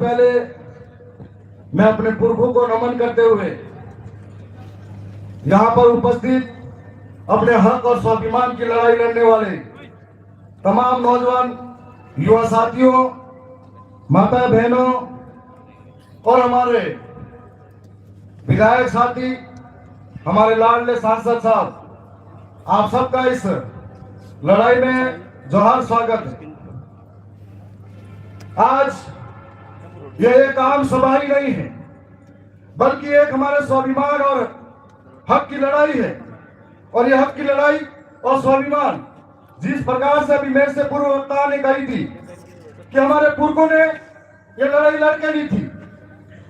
पहले मैं अपने पुरखों को नमन करते हुए यहाँ पर उपस्थित अपने हक और स्वाभिमान की लड़ाई लड़ने वाले तमाम नौजवान युवा साथियों, माता बहनों और हमारे विधायक साथी, हमारे लाडले सांसद साहब, आप सबका इस लड़ाई में जोहार स्वागत है। आज यह एक आम सभा ही नहीं है, बल्कि एक हमारे स्वाभिमान और हक की लड़ाई है। और यह हक की लड़ाई और स्वाभिमान जिस प्रकार से अभी मेरे से पूर्व वक्ता ने कही थी कि हमारे पुरखों ने यह लड़ाई लड़के दी थी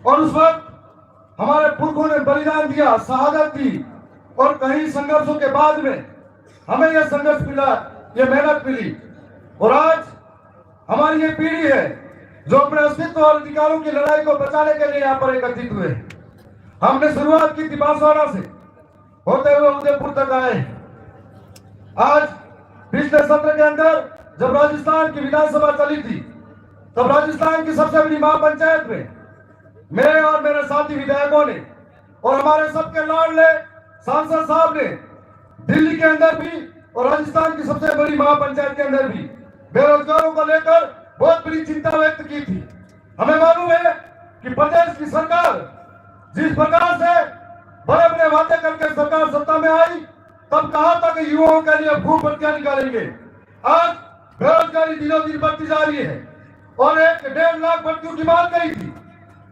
और उस वक्त हमारे पुरखों ने बलिदान दिया, शहादत दी, और कई संघर्षों के बाद में हमें यह संघर्ष मिला, यह मेहनत मिली। और आज हमारी ये पीढ़ी है जो अपने अस्तित्व और अधिकारों की लड़ाई को बचाने के लिए यहाँ पर एकत्रित हुए। हमने शुरुआत की थी बांसवाड़ा से होते हुए उदयपुर तक आए। आज पिछले सत्र के अंदर जब राजस्थान की विधानसभा चली थी, तब राजस्थान की सबसे बड़ी महापंचायत में मेरे और मेरे साथी विधायकों ने और हमारे सबके लाडले सांसद साहब ने दिल्ली के अंदर भी और राजस्थान की सबसे बड़ी महापंचायत के अंदर भी बेरोजगारों को लेकर बहुत बड़ी चिंता व्यक्त की थी। हमें मालूम है कि प्रदेश की सरकार जिस प्रकार से बड़े बड़े वादे करके सरकार सत्ता में आई, तब कहा था कि युवाओं के लिए खूब भर्तियां निकालेंगे। आज बेरोजगारी दिनों दिन बढ़ती जा रही है और 1.5 लाख भर्तियों की बात कही थी।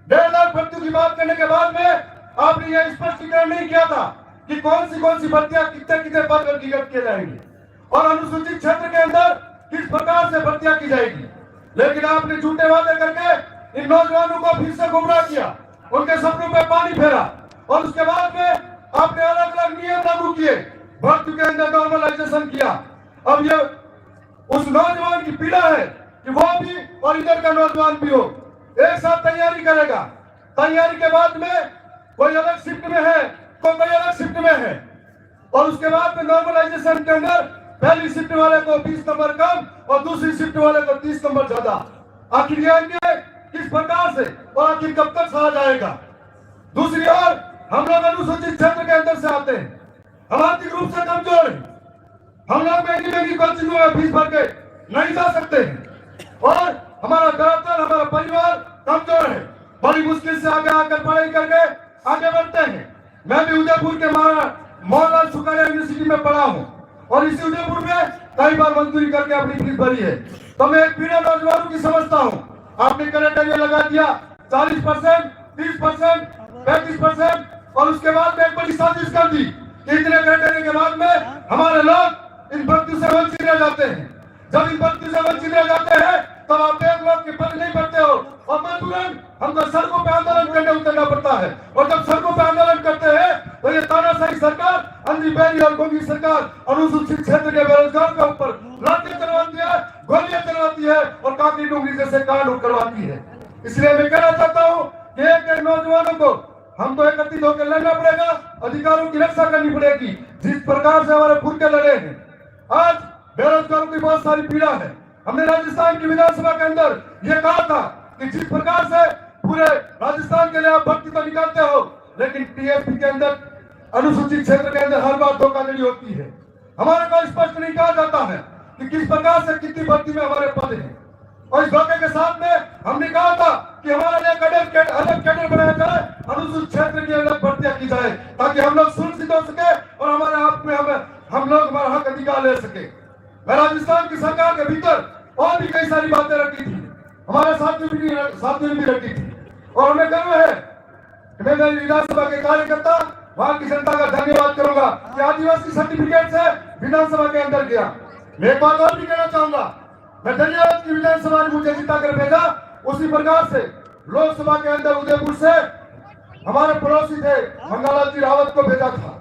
1.5 लाख भर्तियों की बात करने के बाद में आपने यह स्पष्टीकरण नहीं किया था कि कौन सी भर्तियां कितने कितने पद पर टिकट किए जाएंगे और अनुसूचित क्षेत्र के अंदर किस प्रकार से भर्तियां की जाएगी। लेकिन आपने झूठे वादे करके इन नौजवानों को फिर से गुमराह किया, उनके सपनों पे पानी फेरा और उसके बाद में आपने अलग अलग नियम लागू किए, भर्ती के अंदर नॉर्मलाइजेशन किया। अब ये उस नौजवान की पीड़ा है कि वो भी और इधर का नौजवान भी हो, एक साथ तैयारी करेगा। तैयारी के बाद में कोई अलग शिफ्ट में है, कोई अलग शिफ्ट में है, और उसके बाद में नॉर्मलाइजेशन के अंदर पहली शिफ्ट वाले को 20 नंबर कम और दूसरी शिफ्ट वाले को 30 नंबर ज्यादा। आखिर ये अन्याय किस प्रकार से और आखिर कब तक सहा जाएगा। दूसरी ओर हम लोग अनुसूचित क्षेत्र के अंदर से आते हैं, हम आर्थिक रूप से कमजोर हैं, हम लोग महंगी कोचिंगों में फीस भर के नहीं जा सकते हैं और हमारा दफ्तर, हमारा परिवार कमजोर है। बड़ी मुश्किल से आगे आकर पढ़ाई करके आगे बढ़ते हैं। मैं भी उदयपुर के मोहनलाल सुखाड़िया यूनिवर्सिटी में पढ़ा हूँ और इसी उदयपुर में कई बार मजदूरी करके अपनी फीस भरी है। तो मैं एक पीढ़ी नौजवानों की समझता हूँ। आपने क्राइटेरिया लगा दिया 40%, 30%, 35% और उसके बाद में एक बड़ी साजिश कर दी। इतने क्राइटेरिया के बाद में हमारे लोग इन भर्ती से वंचित रह जाते हैं। जब इन भर्ती से वंचित रह जाते हैं तब आप एक लोग के पद नहीं पड़ते हो और मजबूरन हमको सड़कों पे आंदोलन करने उतरना पड़ता है। और जब सड़कों पे आंदोलन करते हैं तो ये तानाशाही सरकार, अंधी बेरी और गोगी सरकार अनुसूचित क्षेत्र के बेरोजगार के ऊपर लाठियां चलवाती है, गोलियां चलवाती है और काकरी डूंगरी जैसे कांड करवाती है। इसलिए मैं कहना चाहता हूँ कि एक नौजवानों को हमको एकत्रित होकर लड़ना पड़ेगा, अधिकारों की रक्षा करनी पड़ेगी जिस प्रकार से हमारे पुरखे लड़े हैं। आज बेरोजगारों की बहुत सारी पीड़ा है। हमने राजस्थान की विधानसभा के अंदर यह कहा था कि जिस प्रकार से पूरे राजस्थान के लिए आप भर्ती तो निकालते हो, लेकिन टीएसपी के अंदर अनुसूचित क्षेत्र के अंदर हर बार धोखाधड़ी होती है। हमारे को स्पष्ट नहीं कहा जाता है कि किस प्रकार से कितनी भर्ती में हमारे पद हैं। और इस धोखे के साथ में हमने कहा था कि हमारे लिए अलग कैडर बनाया जाए, अनुसूचित क्षेत्र की अलग भर्तियां की जाए ताकि हम लोग सुरक्षित हो सके और हमारे आप में हम लोग हमारा हक अधिकार ले सके। मैं राजस्थान की सरकार के भीतर और भी कई सारी बातें रखी थी, हमारे साथियों ने भी रखी थी और हमें गर्व है कि मैं मेरी विधानसभा के कार्यकर्ता वहां की जनता का धन्यवाद करूंगा कि आदिवासी सर्टिफिकेट से विधानसभा के अंदर गया। मैं एक बात और भी कहना चाहूंगा, मैं धन्यवाद की विधानसभा ने मुझे जिता कर भेजा, उसी प्रकार से लोकसभा के अंदर उदयपुर से हमारे पड़ोसी थे मंगालाल जी रावत को भेजा था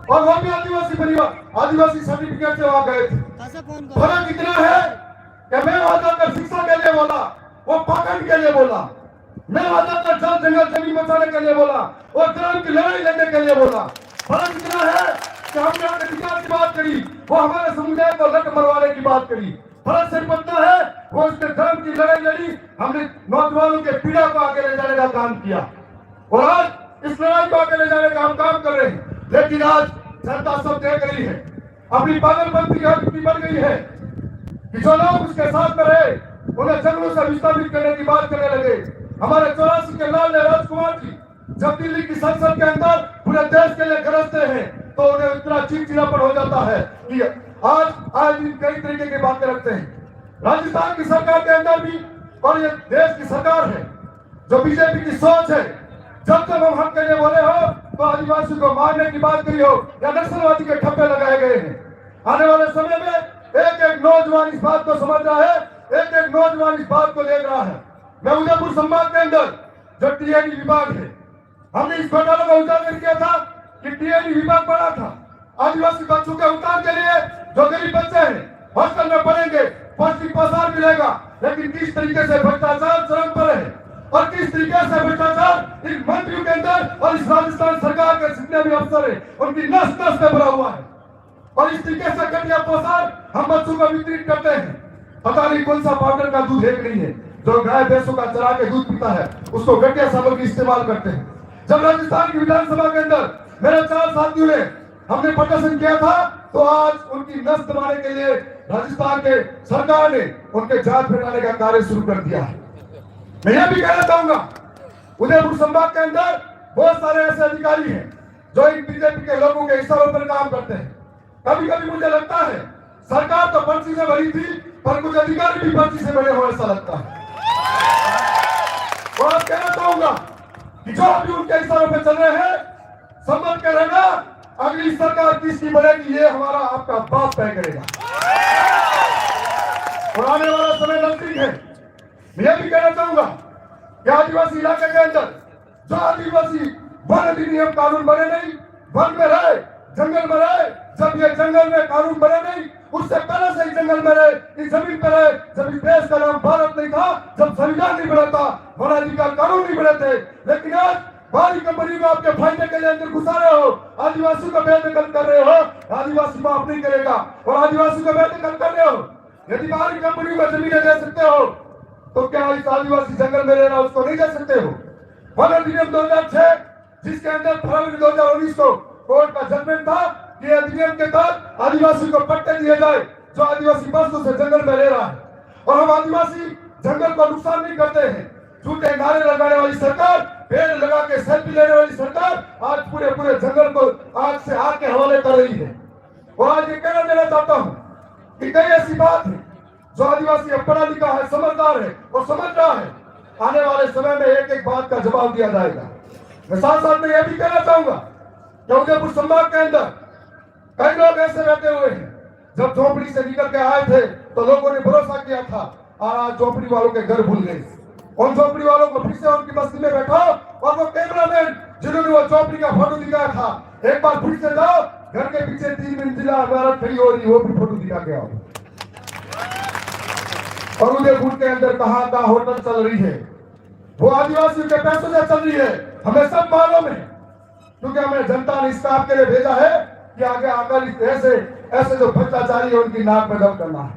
और वो भी आदिवासी परिवार, आदिवासी सर्टिफिकेट से वहां गए थे। फर्क इतना है कि मैं वहां जाकर शिक्षा के लिए बोला, वो पाखंड के लिए बोला। मैं वहां जाकर जल जंगल जमीन बचाने के लिए बोला और ग्राम की लड़ाई लड़ने के लिए बोला। फर्क इतना है कि हमने अधिकार की बात करी, वो हमारे समुदाय को लट मरवाने की बात करी। फर्क सिर्फ इतना है, वो उसने धर्म की लड़ाई लड़ी, हमने नौजवानों के पीड़ा को आगे ले जाने का काम किया और आज इस लड़ाई को आगे ले जाने का हम काम कर रहे हैं। लेकिन आज जनता सब देख रही है, अपनी पागलपंती की हद बढ़ गई है कि जो लोग उसके साथ में रहे उन्हें जंगलों से विस्थापित करने की बात करने लगे। हमारे 84 के लाल राजकुमार जी जब दिल्ली की संसद के अंदर पूरे देश के लिए गरजते हैं तो उन्हें इतना चिड़चिड़ापन हो जाता है कि आज कई तरीके की बातें रखते हैं। राजस्थान की सरकार के अंदर भी, और ये देश की सरकार है जो बीजेपी की सोच है, जब जब हम हक के लिए बोले हो तो आदिवासी को मारने की बात करी हो या नक्सलवादी के ठप्पे लगाए गए हैं। आने वाले समय में एक एक नौजवान इस बात को समझ रहा है, एक एक नौजवान इस बात को देख रहा है। मैं उदयपुर संभाग के अंदर जो टीएडी विभाग है, हमने इस घोटाले को उजागर किया था कि टीएडी विभाग बना था आदिवासी बच्चों के उत्थान के लिए। जो गरीब बच्चे हैं हॉस्टल में पढ़ेंगे, पौष्टिक पोषण मिलेगा, लेकिन किस तरीके से भ्रष्टाचार चरम पर है और किस तरीके से भ्रष्टाचार इन मंत्रियों के अंदर और इस राजस्थान सरकार के जितने भी अफसर है उनकी नस नस में भरा हुआ है। और इस तरीके से घटिया पोषण हम बच्चों को वितरित करते हैं। पता नहीं कौन सा पाउडर का दूध एक नहीं है, जो गाय भैंसों का चरा के दूध पीता है उसको घटिया सामग्री इस्तेमाल करते हैं। जब राजस्थान की विधानसभा के अंदर मेरे 4 साथियों ने हमने प्रदर्शन किया था तो आज उनकी नस दबाने के लिए राजस्थान के सरकार ने उनके जांच फैलाने का कार्य शुरू कर दिया है। मैं यह भी कहना चाहूंगा, उदयपुर संभाग के अंदर बहुत सारे ऐसे अधिकारी हैं जो इन बीजेपी के लोगों के इशारों पर काम करते हैं। कभी कभी मुझे लगता है सरकार तो पर्ची से भरी थी, पर कुछ अधिकारी भी पर्ची से भरे हो ऐसा लगता है। और कहना चाहूंगा कि जो अभी उनके इशारों पर चल रहे हैं, समझ के रहना अगली सरकार किसकी बनेगी ये हमारा आपका बाप तय करेगा। और आने वाला समय नजदीक है। मैं यह भी कहना चाहूंगा कि आदिवासी इलाके के अंदर जो आदिवासी वन अधिनियम कानून बने नहीं, वन में रहे, जंगल में रहे, जब ये जंगल में कानून बने नहीं, उससे पहले से ही जंगल में रहे, इस जमीन पर रहे, जब इस देश का नाम भारत नहीं था, जब संविधान नहीं बना था, वन अधिकार कानून नहीं बने थे। लेकिन आज बाहरी कंपनी को आपके फायदे के लिए अंदर घुसा रहे हो, आदिवासी को बेदखल कर रहे हो, आदिवासी माफ नहीं करेगा और आदिवासी को बेदखल कर रहे हो। यदि बाहरी कंपनी को जमीनें दे सकते हो तो क्या इस आदिवासी जंगल में रहना उसको नहीं दे सकते हो? वन अधिनियम 2006 जिसके अंदर फरवरी 2019 को कोर्ट का जजमेंट था कि अधिनियम के तहत आदिवासी को पट्टे दिए जाए जो आदिवासी वर्षों से जंगल में रह रहा है, और हम आदिवासी जंगल को नुकसान नहीं करते हैं। झूठे नारे लगाने वाली सरकार, पेड़ लगा के सेल्फी लेने वाली सरकार आज पूरे पूरे जंगल को आग से आग के हवाले कर रही है। और आज ये कहना देना चाहता हूं कि कई ऐसी बात है जो आदिवासी अब पढ़ा लिखा है, समझदार है और समझ रहा है, आने वाले समय में एक एक बात का जवाब दिया जाएगा। मैं साथ साथ में यह भी कहना चाहूंगा कि उदयपुर संभाग के अंदर कई लोग ऐसे बैठे हुए हैं, जब झोपड़ी से निकल के आए थे तो लोगों ने भरोसा किया था और आज झोपड़ी वालों के घर भूल गए। उन झोपड़ी वालों को फिर से उनकी बस्ती में बैठाओ और वो कैमरामैन जिन्होंने वो झोपड़ी का फोटो दिखाया था, एक बार फिर से जाओ, घर के पीछे 3 मंजिला इमारत खड़ी हो रही, वो भी फोटो दिखा के आओ। और उदयपुर के अंदर कहां का होटल चल रही है, वो आदिवासियों के पैसों से चल रही है, हमें सब मालूम है, क्योंकि हमें जनता ने इस काम के लिए भेजा है कि आगे आकर ऐसे जो भ्रष्टाचारी है उनकी नाक में दम करना है।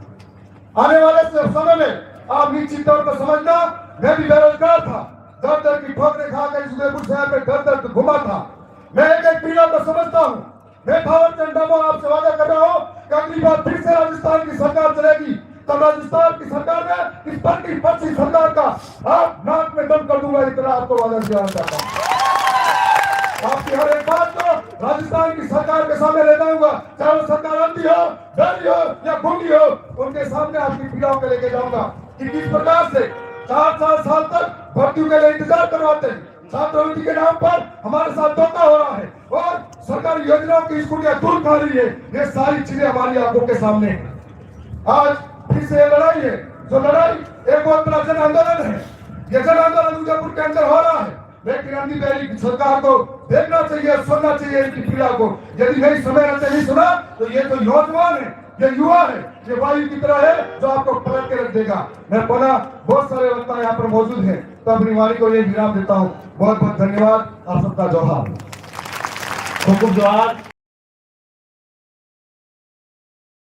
आने वाले समय में आप निश्चित तौर पर समझना, मैं भी बेरोजगार था, दर दर की ठोकरें खाकर इस उदयपुर शहर में दर दर घुमा था। मैं एक एक पीड़ा को समझता हूँ। मैं थावरचंद डामोर आपसे वादा कर रहा हूँ कि अगली बार फिर से राजस्थान की सरकार चलेगी, तब राजस्थान की सरकार में इस पर्ची सरकार का आप नाक में दम कर दूंगा, इतना आपको वादा दिया चाहता हूँ। आपकी हर एक बात को राजस्थान की सरकार के सामने ले जाऊंगा, चाहे वो सरकार अंधी हो, डरी हो या गूंगी हो, उनके सामने आपकी पीड़ाओं को लेके जाऊंगा कि किस प्रकार से 4-4 साल तक भर्तियों के लिए इंतजार करवाते हैं, छात्रवृत्ति के नाम पर हमारे साथ धोखा हो रहा है और सरकारी योजनाओं की स्कूटियां दूर खा रही है। ये सारी चीजें हमारी आंखों के सामने आज फिर से लड़ाई है, जो लड़ाई एक बहुत बड़ा जन आंदोलन है। ये जन आंदोलन उदयपुर के अंदर हो रहा है, लेकिन अंधी बहरी सरकार को देखना चाहिए, सुनना चाहिए इनकी पीड़ा को। यदि नहीं समय रहते नहीं सुना तो ये जो नौजवान है, ये युवा है, ये वायु की तरह है जो आपको पलट के रख देगा। मैं पुनः बहुत सारे वक्ता यहाँ पर मौजूद हैं, तो अपनी वाणी को ये विराम देता हूँ। बहुत बहुत धन्यवाद। आप सबका जोहार। खूब खूब जोहार।